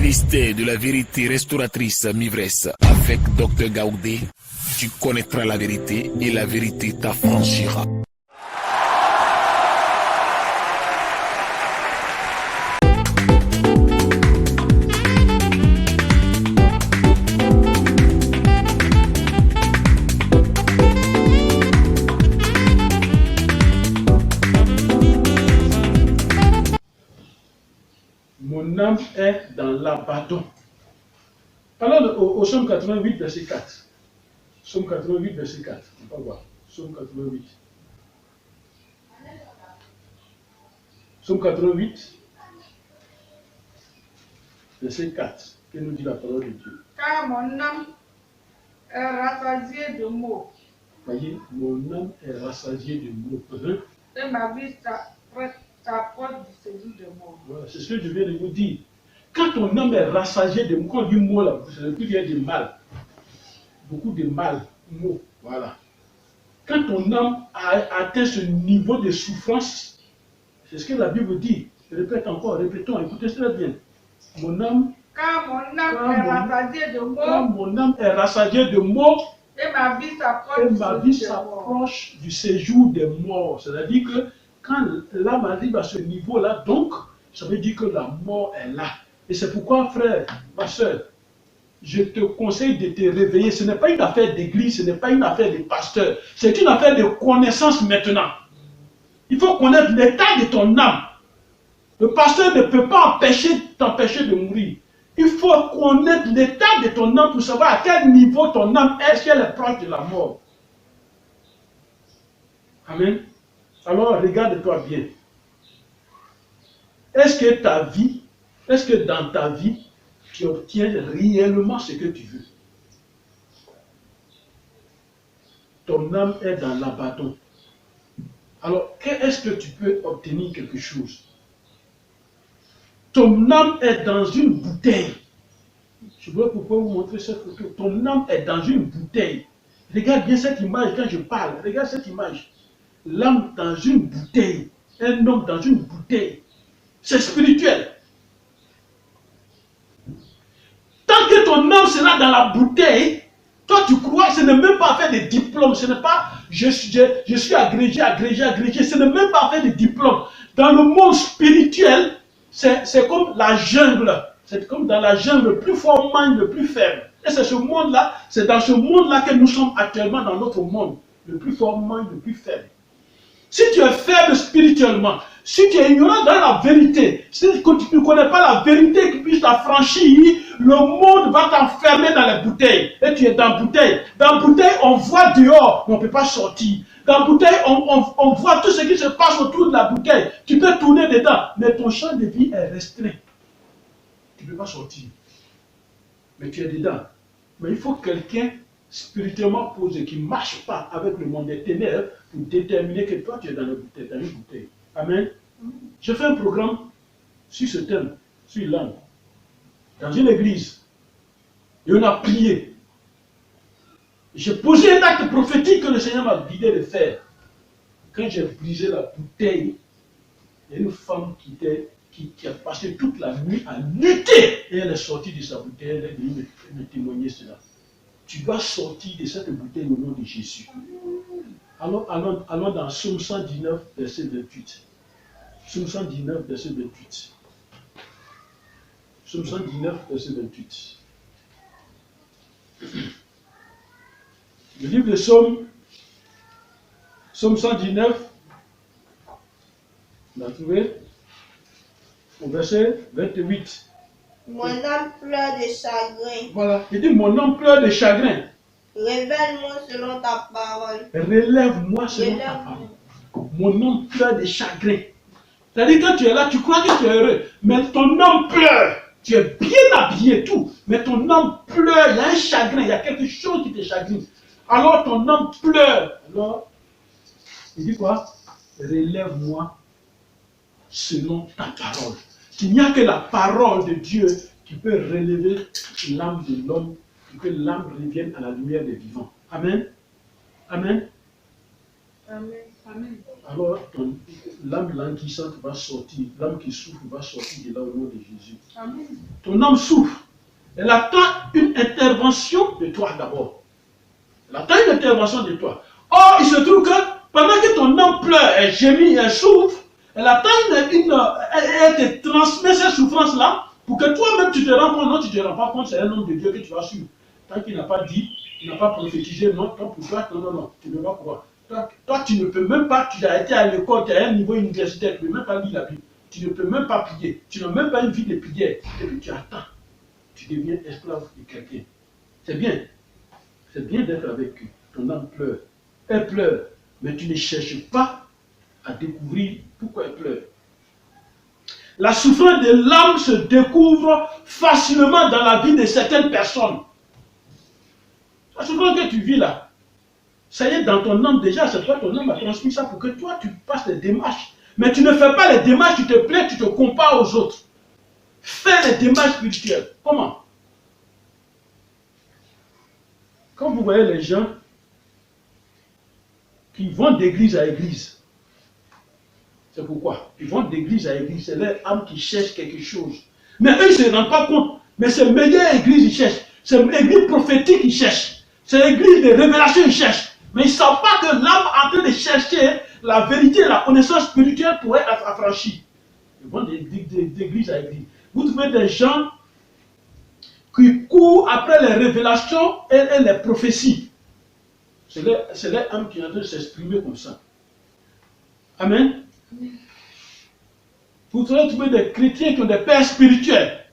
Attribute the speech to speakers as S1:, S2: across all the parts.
S1: ministère de la vérité restauratrice Mivresse avec Dr Gaoudé, tu connaîtras la vérité et la vérité t'affranchira.
S2: Mon âme est dans l'abandon. Parlons au Psaume 88, verset 4. Psaume 88, verset 4. On va voir. Psaume 88. Psaume 88, verset 4. Que nous dit la parole de Dieu?
S3: Car mon âme est rassasiée de maux.
S2: Voyez, mon âme est rassasiée de maux.
S3: Et ma vie s'approche du séjour de mort.
S2: Voilà, c'est ce que je viens de vous dire. Quand ton âme est rassasiée de maux, quand on dit maux là, ça veut dire qu'il y a du mal. Beaucoup de mal, maux, voilà. Quand ton âme a atteint ce niveau de souffrance, c'est ce que la Bible dit. Je répète encore, répétons, écoutez cela bien. Mon âme,
S3: Car mon âme est rassasiée de
S2: quand
S3: maux.
S2: mon âme est rassasiée de maux,
S3: Et ma vie
S2: s'approche du séjour des morts. C'est-à-dire que quand l'âme arrive à ce niveau-là, donc, ça veut dire que la mort est là. Et c'est pourquoi, frère, ma soeur, je te conseille de te réveiller. Ce n'est pas une affaire d'église, ce n'est pas une affaire de pasteur. C'est une affaire de connaissance maintenant. Il faut connaître l'état de ton âme. Le pasteur ne peut pas t'empêcher de mourir. Il faut connaître l'état de ton âme pour savoir à quel niveau ton âme est, si elle est proche de la mort. Amen. Alors regarde-toi bien. Est-ce que dans ta vie, tu obtiens réellement ce que tu veux? Ton âme est dans l'abandon. Alors, est-ce que tu peux obtenir quelque chose? Ton âme est dans une bouteille. Je voudrais pouvoir vous montrer cette photo. Ton âme est dans une bouteille. Regarde bien cette image quand je parle. Regarde cette image. L'âme dans une bouteille. Un homme dans une bouteille. C'est spirituel. Tant que ton âme sera dans la bouteille, toi tu crois, ce n'est même pas faire des diplômes. Ce n'est pas je suis agrégé. Ce n'est même pas faire des diplômes. Dans le monde spirituel, c'est comme la jungle. C'est comme dans la jungle, le plus fort mange le plus faible. Et c'est ce monde-là, c'est dans ce monde-là que nous sommes actuellement dans notre monde. Le plus fort mange le plus faible. Si tu es faible spirituellement, si tu es ignorant dans la vérité, si tu ne connais pas la vérité qui puisse t'affranchir, le monde va t'enfermer dans les bouteilles. Et tu es dans la bouteille. Dans la bouteille, on voit dehors, mais on ne peut pas sortir. Dans la bouteille, on voit tout ce qui se passe autour de la bouteille. Tu peux tourner dedans, mais ton champ de vie est restreint. Tu ne peux pas sortir. Mais tu es dedans. Mais il faut quelqu'un spirituellement posé qui ne marche pas avec le monde des ténèbres pour déterminer que toi tu es dans une bouteille. Amen. Je fais un programme sur ce thème, sur l'âme, dans une église. Et on a prié. J'ai posé un acte prophétique que le Seigneur m'a guidé de faire. Quand j'ai brisé la bouteille, il y a une femme qui a passé toute la nuit à lutter. Et elle est sortie de sa bouteille, elle est venue me témoigner cela. Tu dois sortir de cette bouteille au nom de Jésus. Allons dans Psaume 119, verset 28. Psaume 119, verset 28. Psaume 119, verset 28. Le livre de Psaume 119, on a trouvé au verset 28.
S4: Mon âme pleure de chagrin.
S2: Voilà, il dit mon âme pleure de chagrin.
S4: Révèle-moi selon ta parole.
S2: Relève-moi selon ta parole. Mon âme pleure de chagrin. C'est-à-dire quand tu es là, tu crois que tu es heureux, mais ton âme pleure. Tu es bien habillé, tout, mais ton âme pleure. Il y a un chagrin, il y a quelque chose qui te chagrine. Alors ton âme pleure. Alors, il dit quoi? Relève-moi selon ta parole. Il n'y a que la parole de Dieu qui peut relever l'âme de l'homme, pour que l'âme revienne à la lumière des vivants. Amen. Amen.
S3: Amen. Amen.
S2: Alors, l'âme languissante va sortir, l'âme qui souffre va sortir de là au nom de Jésus.
S3: Amen.
S2: ton âme souffre. Elle attend une intervention de toi d'abord. Elle attend une intervention de toi. Or, il se trouve que pendant que ton âme pleure, elle gémit, elle souffre, elle attend elle te transmet cette souffrance-là pour que toi-même tu te rends compte. Non, tu ne te rends pas compte, c'est un homme de Dieu que tu vas suivre. Tant qu'il n'a pas dit, il n'a pas prophétisé, non, tant pour toi, non, tu ne peux pas pouvoir. Toi, tu ne peux même pas, tu as été à l'école, tu as un niveau universitaire, tu ne peux même pas lire la Bible. Tu ne peux même pas prier. Tu n'as même pas une vie de prière. Et puis tu attends. Tu deviens esclave de quelqu'un. C'est bien. C'est bien d'être avec eux. Ton âme pleure. Elle pleure. Mais tu ne cherches pas à découvrir pourquoi elle pleure. La souffrance de l'âme se découvre facilement dans la vie de certaines personnes. La souffrance que tu vis là, ça y est dans ton âme déjà, c'est toi, ton âme a transmis ça pour que toi tu passes les démarches. Mais tu ne fais pas les démarches, tu te plains, tu te compares aux autres. Fais les démarches spirituelles. Comment? Quand vous voyez les gens qui vont d'église à église, c'est pourquoi ils vont d'église à église, c'est leur âme qui cherche quelque chose. Mais eux, ils ne se rendent pas compte. Mais c'est meilleure église qu'ils cherchent. C'est l'église prophétique qu'ils cherchent. C'est l'église de révélation qu'ils cherchent. Mais ils ne savent pas que l'âme est en train de chercher la vérité et la connaissance spirituelle pour être affranchie. Ils vont d'église à église. Vous trouvez des gens qui courent après les révélations et les prophéties. C'est leur âme qui est en train de s'exprimer comme ça. Amen. Vous trouvez des chrétiens qui ont des pères spirituels.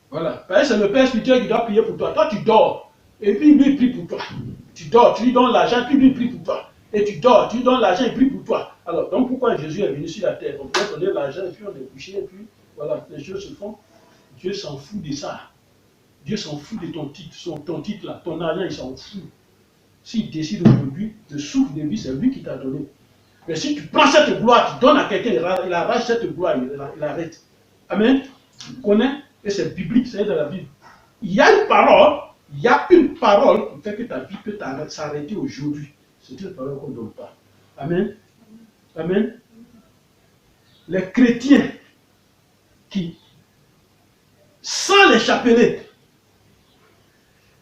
S2: Voilà. Parce que c'est le père spirituel qui doit prier pour toi. Toi, tu dors. Et puis lui, il prie pour toi. Tu dors, tu lui donnes l'argent, puis lui, il prie pour toi. Et tu dors, tu lui donnes l'argent, il prie pour toi. Alors, donc pourquoi Jésus est venu sur la terre? On peut donner l'argent, et puis on est couché, et puis voilà, les choses se font. Dieu s'en fout de ça. Dieu s'en fout de ton titre. Ton titre là, ton argent, il s'en fout. S'il décide aujourd'hui de souffle de vie, c'est lui qui t'a donné. Mais si tu prends cette gloire, tu donnes à quelqu'un, il arrache cette gloire, il arrête. Amen. Tu connais, et c'est biblique, c'est dans la Bible. Il y a une parole qui fait que ta vie peut s'arrêter aujourd'hui. C'est une parole qu'on ne donne pas. Amen. Amen. Les chrétiens qui, sans les chapelets,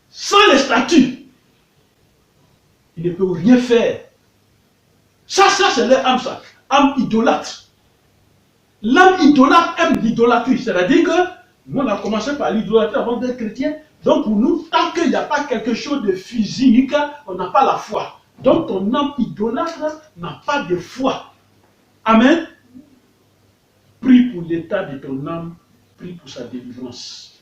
S2: sans les statuts, ils ne peuvent rien faire. Ça c'est leur âme, ça. Âme idolâtre. L'âme idolâtre aime l'idolâtrie. C'est-à-dire que nous, on a commencé par l'idolâtrie avant d'être chrétien. Donc pour nous, tant qu'il n'y a pas quelque chose de physique, on n'a pas la foi. Donc ton âme idolâtre n'a pas de foi. Amen. Prie pour l'état de ton âme. Prie pour sa délivrance.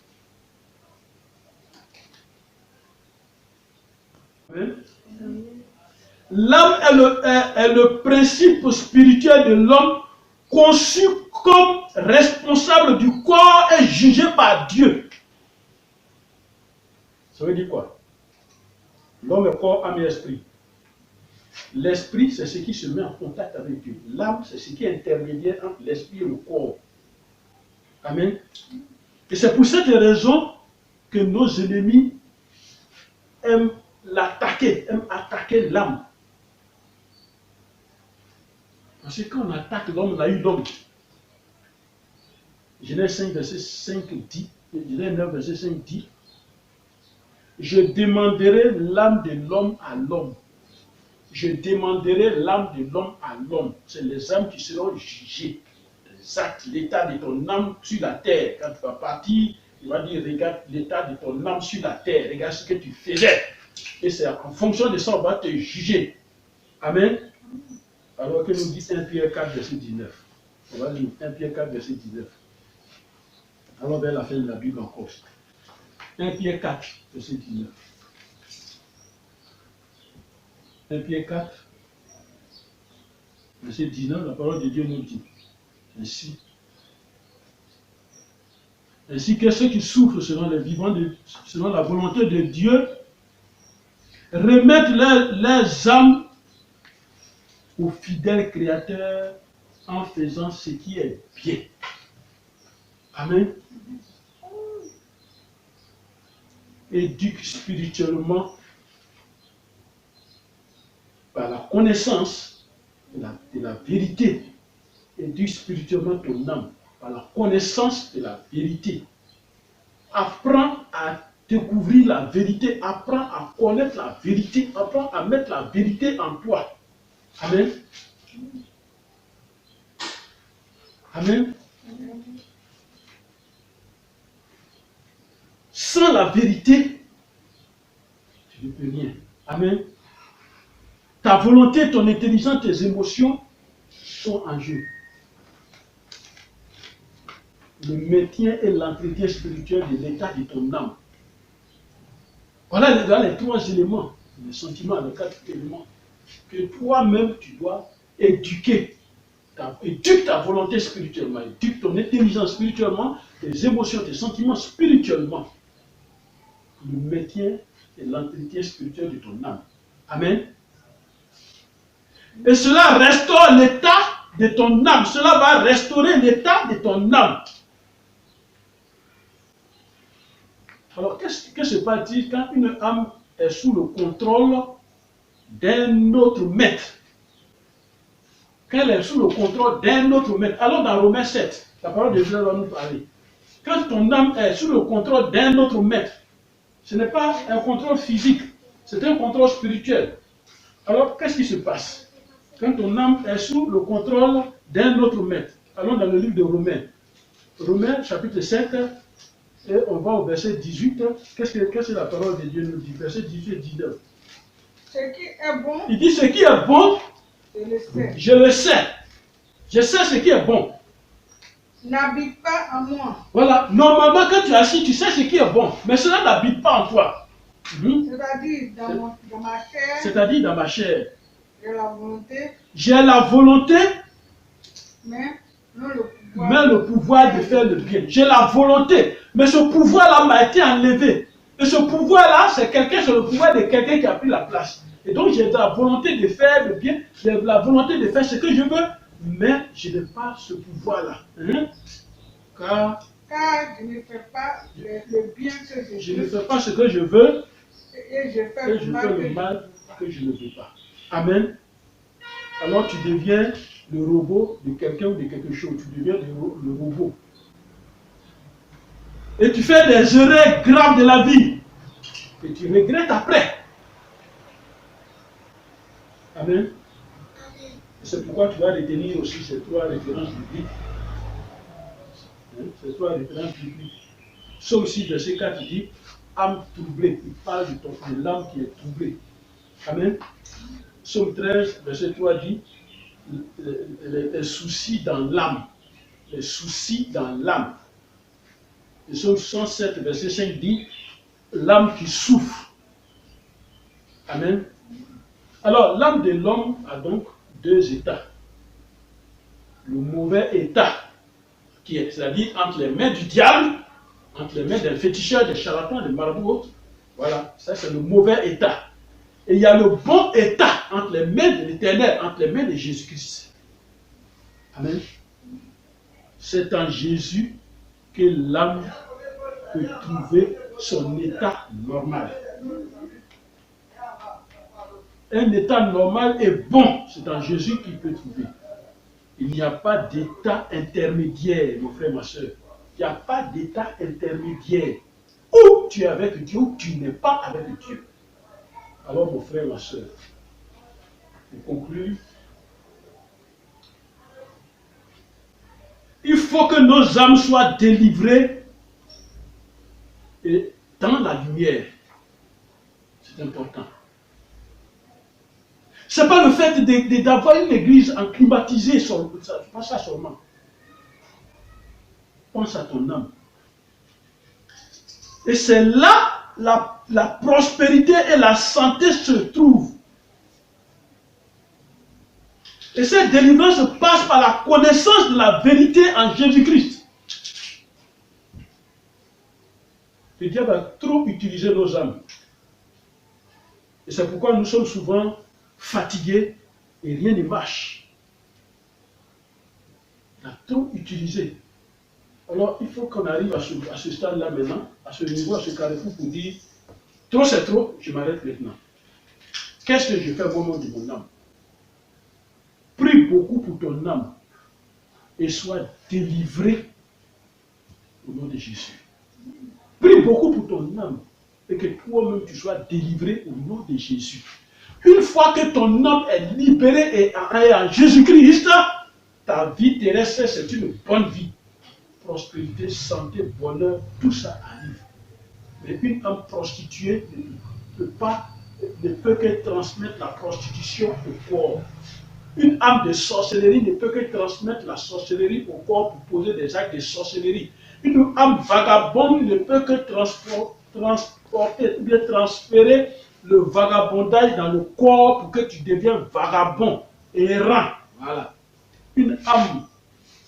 S2: Amen. L'âme est le principe spirituel de l'homme conçu comme responsable du corps et jugé par Dieu. Ça veut dire quoi? L'homme est corps, âme et esprit. L'esprit, c'est ce qui se met en contact avec Dieu. L'âme, c'est ce qui est intermédiaire entre l'esprit et le corps. Amen. Et c'est pour cette raison que nos ennemis aiment l'attaquer, aiment attaquer l'âme. Parce que quand on attaque l'homme, on a eu l'homme. Genèse 5, verset 5 dit, Genèse 9, verset 5 dit, je demanderai l'âme de l'homme à l'homme. Je demanderai l'âme de l'homme à l'homme. C'est les âmes qui seront jugées. Exact, l'état de ton âme sur la terre. Quand tu vas partir, il va dire, regarde l'état de ton âme sur la terre. Regarde ce que tu faisais. Et c'est en fonction de ça, on va te juger. Amen. Alors que nous dit 1 Pierre 4, verset 19. On va lire 1 Pierre 4, verset 19. Allons vers la fin de la Bible encore. 1 Pierre 4, verset 19. 1 Pierre 4, verset 19, la parole de Dieu nous dit ainsi que ceux qui souffrent selon les vivants, selon la volonté de Dieu, remettent leurs âmes au fidèle Créateur en faisant ce qui est bien. Amen. Éduque spirituellement par la connaissance de la vérité. Éduque spirituellement ton âme par la connaissance de la vérité. Apprends à découvrir la vérité, apprends à connaître la vérité, apprends à mettre la vérité en toi. Amen. Amen. Sans la vérité, tu ne peux rien. Amen. Ta volonté, ton intelligence, tes émotions sont en jeu. Le maintien et l'entretien spirituel de l'état de ton âme. Voilà les trois éléments, les sentiments, les quatre éléments que toi-même tu dois éduquer. Éduque ta volonté spirituellement, éduque ton intelligence spirituellement, tes émotions, tes sentiments spirituellement. Le maintien et l'entretien spirituel de ton âme. Amen. Et cela restaure l'état de ton âme. Cela va restaurer l'état de ton âme. Alors, qu'est-ce que se passe-t-il quand une âme est sous le contrôle d'un autre maître? Quand elle est sous le contrôle d'un autre maître. Alors, dans Romains 7, la parole de Dieu va nous parler. Quand ton âme est sous le contrôle d'un autre maître, ce n'est pas un contrôle physique, c'est un contrôle spirituel. Alors, qu'est-ce qui se passe? Quand ton âme est sous le contrôle d'un autre maître. Allons dans le livre de Romains. Romains, chapitre 7, et on va au verset 18. Qu'est-ce que la parole de Dieu nous dit? Verset 18 et 19.
S3: Ce qui est bon,
S2: Il dit, ce qui est bon,
S3: je le sais.
S2: je le sais. Je sais ce qui est bon.
S3: N'habite pas en moi.
S2: Voilà, normalement quand tu es assis, tu sais ce qui est bon, mais cela n'habite pas en toi.
S3: C'est-à-dire dans ma chair,
S2: C'est-à-dire dans ma chair.
S3: j'ai la volonté,
S2: J'ai la volonté,
S3: mais non le pouvoir.
S2: mais le pouvoir de faire le bien. J'ai la volonté, mais ce pouvoir-là m'a été enlevé. Et ce pouvoir-là, c'est le pouvoir de quelqu'un qui a pris la place. Et donc j'ai la volonté de faire le bien, j'ai la volonté de faire ce que je veux, mais je n'ai pas ce pouvoir-là. Car
S3: je ne fais pas le bien que
S2: je
S3: je
S2: ne
S3: veux.
S2: fais pas ce que je veux,
S3: Et je fais
S2: et
S3: le
S2: je
S3: mal
S2: fais le mal que je ne veux pas. Amen. Alors tu deviens le robot de quelqu'un ou de quelque chose. Tu deviens le robot. Et tu fais des erreurs graves de la vie. Et tu regrettes après. Amen. C'est pourquoi tu vas retenir aussi ces trois références bibliques. Ces trois références bibliques. Psaume 6, verset 4, il dit âme troublée. Il parle de l'âme qui est troublée. Amen. Psaume 13, verset 3 dit les soucis dans l'âme. Les soucis dans l'âme. Et Psaume 107, verset 5 dit l'âme qui souffre. Amen. Alors, l'âme de l'homme a donc deux états. Le mauvais état, qui est, c'est-à-dire entre les mains du diable, entre les mains des féticheurs, des charlatans, des marabouts. Voilà, ça c'est le mauvais état. Et il y a le bon état entre les mains de l'Éternel, entre les mains de Jésus-Christ. Amen. C'est en Jésus que l'âme peut trouver son état normal. Un état normal est bon, c'est en Jésus qu'il peut trouver. Il n'y a pas d'état intermédiaire, mon frère, ma soeur. Il n'y a pas d'état intermédiaire. Ou tu es avec Dieu, ou tu n'es pas avec Dieu. Alors, mon frère, ma soeur, pour conclure, il faut que nos âmes soient délivrées et dans la lumière. C'est important. Ce n'est pas le fait d'avoir une église en climatisée, pas ça seulement. Pense à ton âme. Et c'est là la prospérité et la santé se trouvent. Et cette délivrance passe par la connaissance de la vérité en Jésus-Christ. Le diable a trop utilisé nos âmes. Et c'est pourquoi nous sommes souvent fatigués et rien ne marche. Il a trop utilisé. Alors il faut qu'on arrive à ce stade-là maintenant, à ce niveau, à ce carrefour pour dire, trop c'est trop, je m'arrête maintenant. Qu'est-ce que je fais au nom de mon âme? Prie beaucoup pour ton âme et sois délivré au nom de Jésus. Prie beaucoup pour ton âme et que toi-même tu sois délivré au nom de Jésus. Une fois que ton âme est libérée et en Jésus-Christ, ta vie terrestre, c'est une bonne vie. Prospérité, santé, bonheur, tout ça arrive. Mais une âme prostituée ne peut que transmettre la prostitution au corps. Une âme de sorcellerie ne peut que transmettre la sorcellerie au corps pour poser des actes de sorcellerie. Une âme vagabonde ne peut que transporter ou bien transférer le vagabondage dans le corps pour que tu deviennes vagabond, errant. Voilà. Une âme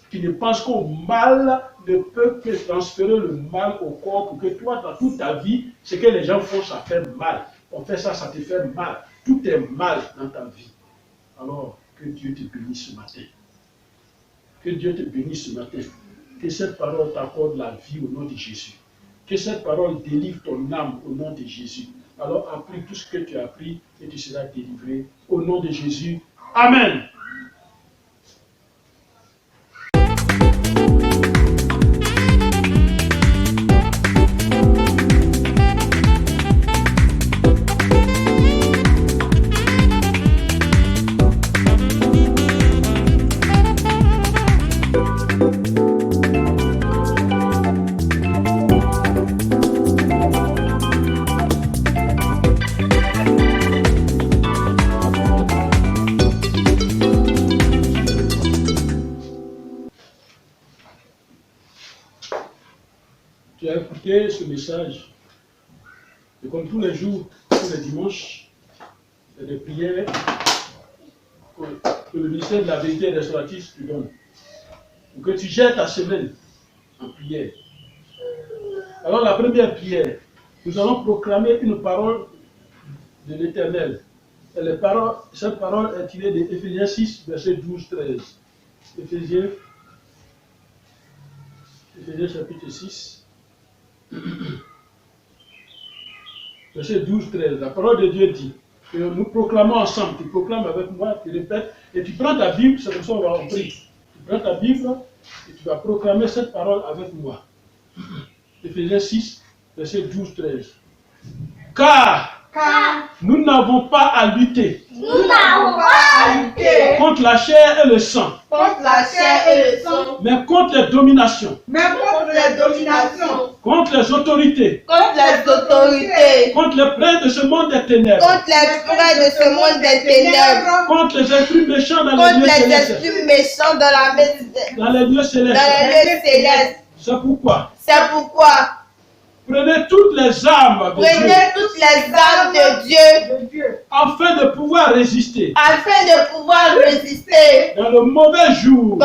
S2: qui ne pense qu'au mal ne peut que transférer le mal au corps pour que toi, dans toute ta vie, ce que les gens font, ça fait mal. On fait ça, ça te fait mal. Tout est mal dans ta vie. Alors, que Dieu te bénisse ce matin. Que Dieu te bénisse ce matin. Que cette parole t'accorde la vie au nom de Jésus. Que cette parole délivre ton âme au nom de Jésus. Alors, apprends tout ce que tu as appris et tu seras délivré au nom de Jésus. Amen. Tu as écouté ce message. Et comme tous les jours, tous les dimanches, il y a des prières que le ministère de la vérité restauratrice te donne. Pour que tu gères ta semaine en prière. Alors la première prière, nous allons proclamer une parole de l'Éternel. Cette parole est tirée de Éphésiens 6, verset 12-13. Éphésiens chapitre 6. Verset 12-13, la parole de Dieu dit, que nous proclamons ensemble, tu proclames avec moi, tu répètes, et tu prends ta Bible, c'est comme ça qu'on va en prier. Tu prends ta Bible et tu vas proclamer cette parole avec moi. Éphésiens 6, verset 12-13. Car nous n'avons pas à lutter contre la chair et le sang, mais contre les dominations, contre les autorités, contre les princes de ce monde des ténèbres, contre les esprits méchants dans les lieux célestes. C'est pourquoi prenez toutes les armes de Dieu afin de pouvoir résister dans le mauvais jour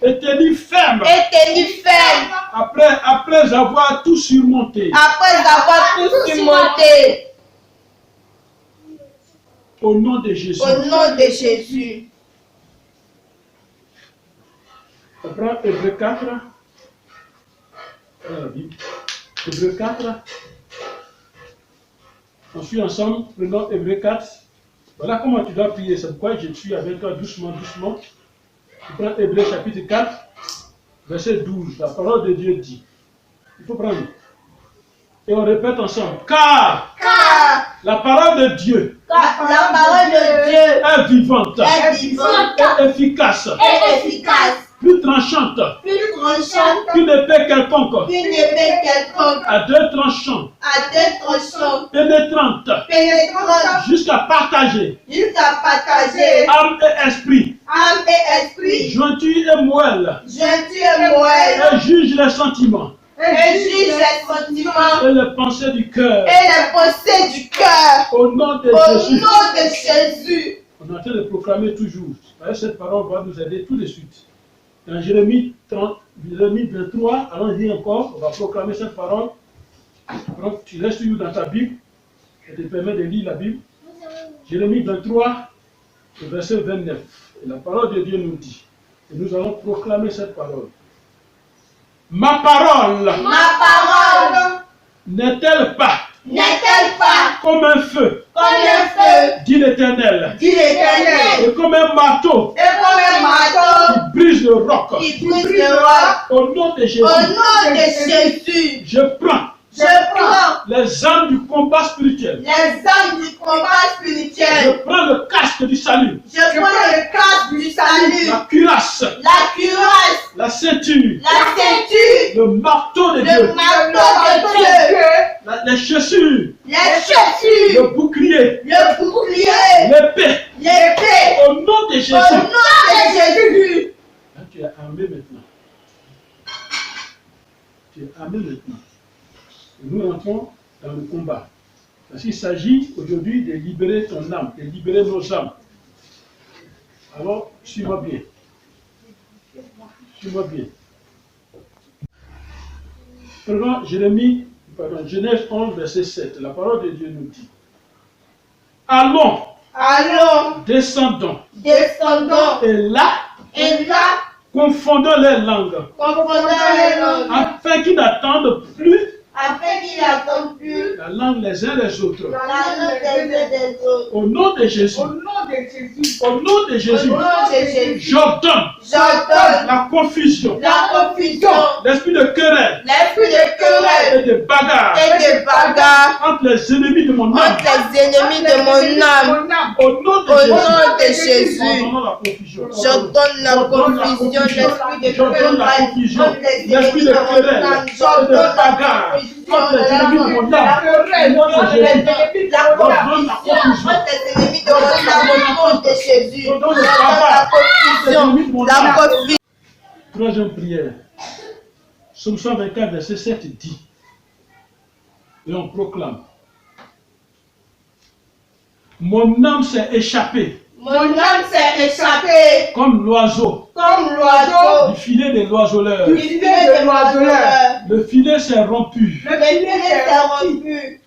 S2: et tenir ferme après avoir tout surmonté. Au nom de Jésus. On prend Hébreux 4. La Bible. Hébreux 4. On suit ensemble, prenons Hébreux 4. Voilà comment tu dois prier. C'est pourquoi je suis avec toi doucement. Tu prends Hébreux chapitre 4, verset 12. La parole de Dieu dit. Il faut prendre. Et on répète ensemble. Car la parole de Dieu est vivante et efficace. Plus tranchante qu'une épée quelconque, à deux tranchants, pénétrante, jusqu'à partager âme et esprit, jointure et moelle, et juge les sentiments et les pensées du cœur. Au nom de Jésus. On est en train de proclamer toujours. Cette parole va nous aider tout de suite. Dans Jérémie 23, allons-y encore, on va proclamer cette parole. Donc, tu restes toujours dans ta Bible, et te permet de lire la Bible. Jérémie 23, verset 29. Et la parole de Dieu nous dit, et nous allons proclamer cette parole. Ma parole n'est-elle pas comme un feu, dit l'Éternel, et comme un marteau qui brise le roc. Au nom de Jésus, je les armes du combat spirituel.
S4: Les armes du combat
S2: Je
S4: spirituel.
S2: prends le casque du salut,
S4: Je prends le casque du salut.
S2: la cuirasse,
S4: La cuirasse.
S2: la ceinture,
S4: La ceinture.
S2: le marteau de
S4: Le
S2: Dieu,
S4: marteau de Dieu.
S2: les chaussures,
S4: Les chaussures.
S2: le bouclier,
S4: Le bouclier.
S2: l'épée.
S4: L'épée.
S2: Au nom de Jésus.
S4: Au nom de Jésus.
S2: Là, tu es armé maintenant. Tu es armé maintenant. Et nous entrons dans le combat. Parce qu'il s'agit aujourd'hui de libérer ton âme, de libérer nos âmes. Alors, suis-moi bien. Suis-moi bien. Prenons Genèse 11, verset 7. La parole de Dieu nous dit. Allons,
S4: Allons.
S2: descendons,
S4: Descendons.
S2: et là, confondons les langues,
S4: Confondons les langues.
S2: afin qu'ils n'attendent plus
S4: Afin qu'ils n'attendent plus
S2: la langue les uns les autres.
S4: la langue des uns des autres.
S2: Au nom de Jésus,
S3: Au nom de Jésus.
S2: au nom de Jésus,
S4: Au nom de Jésus.
S2: j'ordonne
S4: J'ordonne
S2: la confusion,
S4: la confusion.
S2: l'esprit de querelle
S4: L'esprit de querelle
S2: et de bagarre
S4: et de bagarre
S2: entre les ennemis de mon âme.
S4: entre les ennemis de mon âme.
S2: Au nom de
S4: Au
S2: Jésus,
S4: nom de Jésus.
S2: ordonnons la confusion.
S4: J'ordonne la confusion, l'esprit de
S2: J'ordonne la
S4: querelle
S2: confusion,
S4: entre les
S2: l'esprit
S4: ennemis
S2: de
S4: de mon
S2: querelle
S4: âme.
S2: et de
S4: J'ordonne la
S2: bagarre
S4: confusion,
S2: entre les ennemis de mon âme.
S3: querelle
S2: Au nom de
S3: entre
S2: Jésus,
S3: les ennemis de
S4: la
S3: mon âme.
S2: j'ordonne la confusion.
S4: entre les ennemis de mon âme. Au nom de Jésus.
S2: J'ordonne le
S4: J'ordonne la confusion, la confusion.
S2: Troisième prière. Psaume 124, verset 7 dit. Et on proclame. Mon âme s'est échappée
S4: Mon âme s'est échappée
S2: comme l'oiseau
S4: comme l'oiseau
S2: du filet de l'oiseleur.
S4: du filet de l'oiseleur.
S2: Le filet s'est rompu
S4: Le filet s'est rompu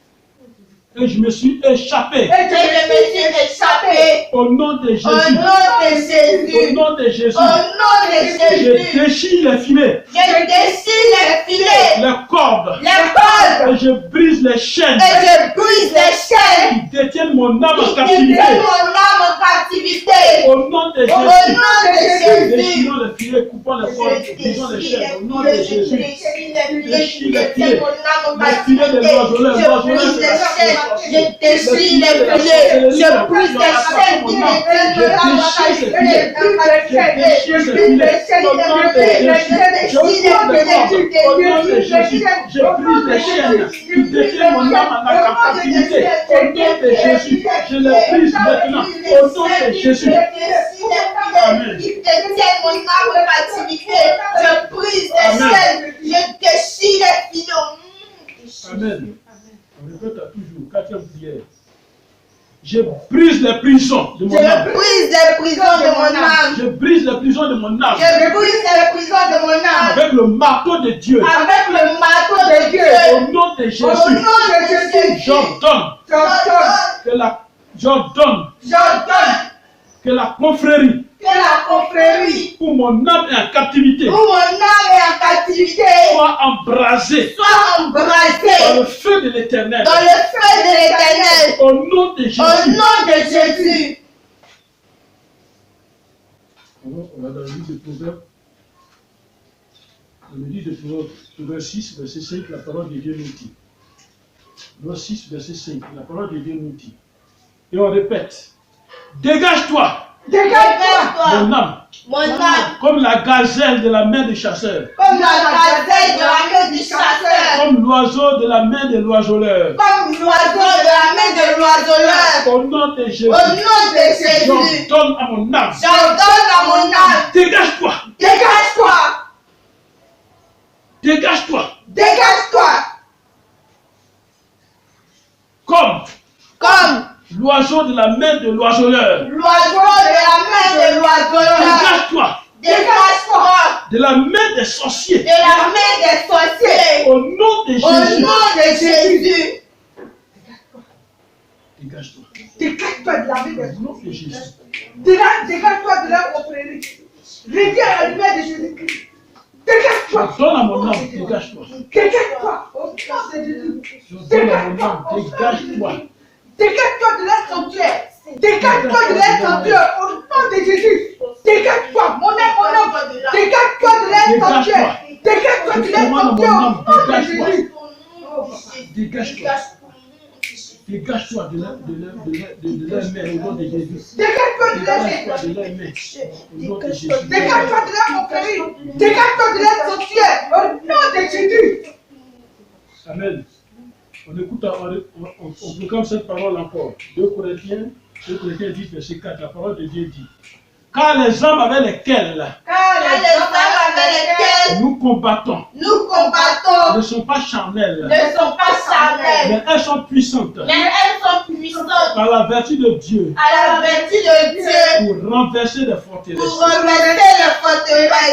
S2: et je me suis échappé.
S4: et je me suis échappé.
S2: Au nom de
S4: Au
S2: Jésus.
S4: nom de
S2: Au
S4: Jésus.
S2: nom de Jésus.
S4: Au nom de
S2: Je
S4: Jésus.
S2: déchire les filets,
S4: Je déchire les filets,
S2: les cordes
S4: les cordes
S2: et je brise les chaînes
S4: et je brise les chaînes
S2: qui détiennent mon âme en
S4: qui
S2: captivité.
S4: détiennent mon âme en captivité.
S2: Au nom de
S4: Au nom
S2: Jésus.
S4: de Jésus.
S2: Déchirons les filets, coupons les cordes,
S4: Je
S2: brisons les chaînes. Au nom
S4: déchire
S2: de Jésus.
S4: les filets qui détiennent mon âme en
S2: Les filets de
S4: captivité.
S2: l'oiseleur,
S4: Je brise les chaînes, je déchire les filets, je brise les chaînes qui détiennent mon âme en captivité. Je brise les chaînes, je
S2: brise les chaînes qui détiennent mon âme en captivité. Au nom de Jésus, je les brise maintenant. Au nom de Jésus.
S4: Qui détiennent mon âme en captivité. Je brise les chaînes, je déchire les filets.
S2: Amen. On répète à toujours, quatrième prière. Je brise les prisons de mon âme.
S4: Je brise les prisons de mon âme.
S2: Je brise les prisons de mon âme.
S4: Je brise les prisons de mon âme.
S2: Avec le marteau de Dieu.
S4: Avec le marteau de Dieu.
S2: Au nom de Jésus.
S4: Au nom de Jésus.
S2: J'ordonne que la confrérie
S4: Que la confrérie
S2: où mon âme est en captivité
S4: où mon âme est en captivité
S2: soit embrasée
S4: soit
S2: dans
S4: embrasée
S2: le feu de l'Éternel.
S4: dans le feu de l'Éternel.
S2: Au nom de Jésus.
S4: Au nom de Jésus.
S2: On va dans le livre de Proverbes. Dans le livre de Proverbes 6, verset 5, la parole de Dieu nous dit. Proverbes 6, verset 5, la parole de Dieu nous dit. Et on répète. Dégage-toi,
S4: Dégage-toi,
S2: mon âme,
S4: mon âme,
S2: comme la gazelle de la main des chasseurs,
S4: comme la gazelle de la main du chasseur,
S2: comme l'oiseau de la main de l'oiseleur.
S4: comme l'oiseau de la main de l'oiseleur.
S2: Au nom de Jésus,
S4: Au nom de Jésus,
S2: j'ordonne à mon âme.
S4: j'ordonne à mon âme,
S2: Dégage-toi,
S4: dégage-toi,
S2: dégage-toi,
S4: dégage-toi,
S2: comme l'oiseau de la main de l'oiseleur.
S4: l'oiseau de la main de l'oiseleur.
S2: Dégage-toi
S4: Dégage-toi
S2: de la main des sorciers.
S4: de la main des sorciers.
S2: Au nom de
S4: Au
S2: Jésus.
S4: nom de Jésus.
S2: Dégage-toi.
S3: Dégage-toi de la vie des
S2: Au nom de Jésus.
S3: Dégage-toi de la confrérie. Réduis à la lumière de Jésus-Christ. Dégage-toi.
S2: J'ordonne à mon âme, dégage-toi.
S3: Dégage-toi. Au nom de Jésus.
S2: J'ordonne à mon âme, dégage-toi.
S3: Dégage-toi de leur sanctuaire. Dégage-toi de leur sanctuaire. Au nom de Jésus. Dégage-toi. Mon âme. Dégage-toi de leur sanctuaire. Dégage-toi de leur sanctuaire. Au nom de Jésus.
S2: Dégage-toi. Dégage-toi de leur main au nom de Jésus.
S3: Dégage-toi de leur
S2: Dégage-toi de leur main au nom de Jésus.
S3: Dégage-toi de leur confrérie. Dégage-toi de leur sanctuaire. Au nom de Jésus.
S2: Amen. On écoute, on proclame cette parole encore. 2 Corinthiens 10, verset 4. La parole de Dieu dit: car les hommes avec lesquels nous combattons ne sont pas charnels, mais elles sont puissantes par la vertu de Dieu pour renverser les forteresses.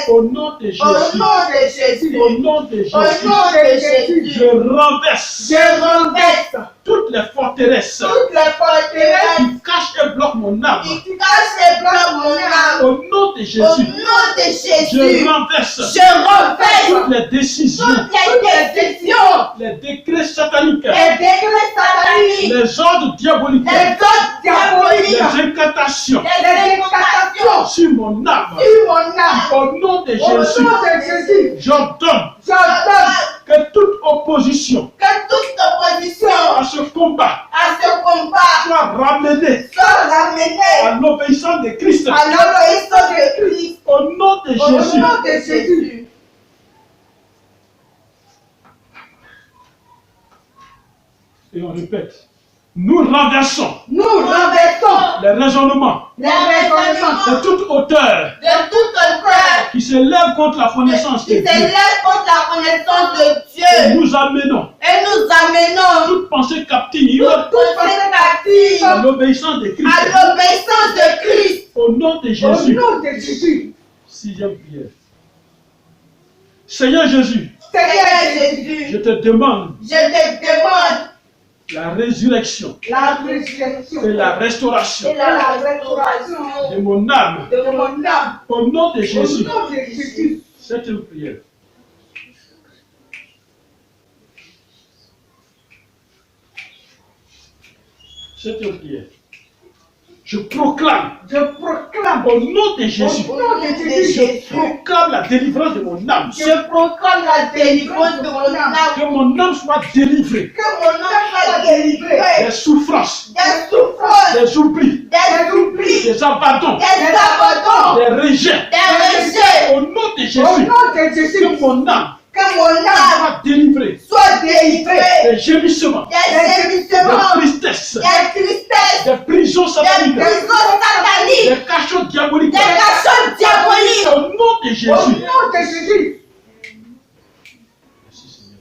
S2: Au nom de Jésus, au nom de Jésus, je renverse toutes les forteresses qui cachent et bloquent mon âme. Au nom de Jésus, je renverse toutes les décisions, les décrets sataniques, les ordres diaboliques, les incantations sur mon âme. Au nom de Jésus, j'ordonne que toute opposition à ce combat soit ramenée à l'obéissance de Christ. Au nom de Jésus. Et on répète. Nous renversons les raisonnements de toute hauteur qui se lève contre la connaissance de Dieu. Et nous amenons toute pensée captive à l'obéissance de Christ. Au nom de Jésus. 6e prière. Seigneur Jésus, je te demande la résurrection et la restauration de mon âme. Au nom de Jésus. 7e prière. Septième prière. Je proclame au nom de Jésus, je proclame la délivrance de mon âme. Que mon âme soit délivrée des souffrances, des oublis, des abandons, des rejets. Au nom de Jésus, que mon âme soit délivrée des gémissements, des tristesses, des prisons sataniques, des cachots diaboliques. Au nom de Jésus. Merci Seigneur.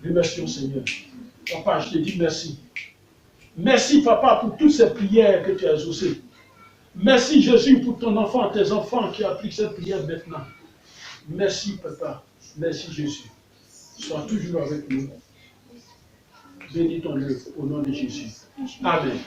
S2: Remercions Seigneur. Papa, je te dis merci. Merci Papa pour toutes ces prières que tu as exaucées. Merci Jésus pour ton enfant, tes enfants qui appliquent cette prière maintenant. Merci Papa, merci Jésus. Sois toujours avec nous. Bénis ton œuvre au nom de Jésus. Amen.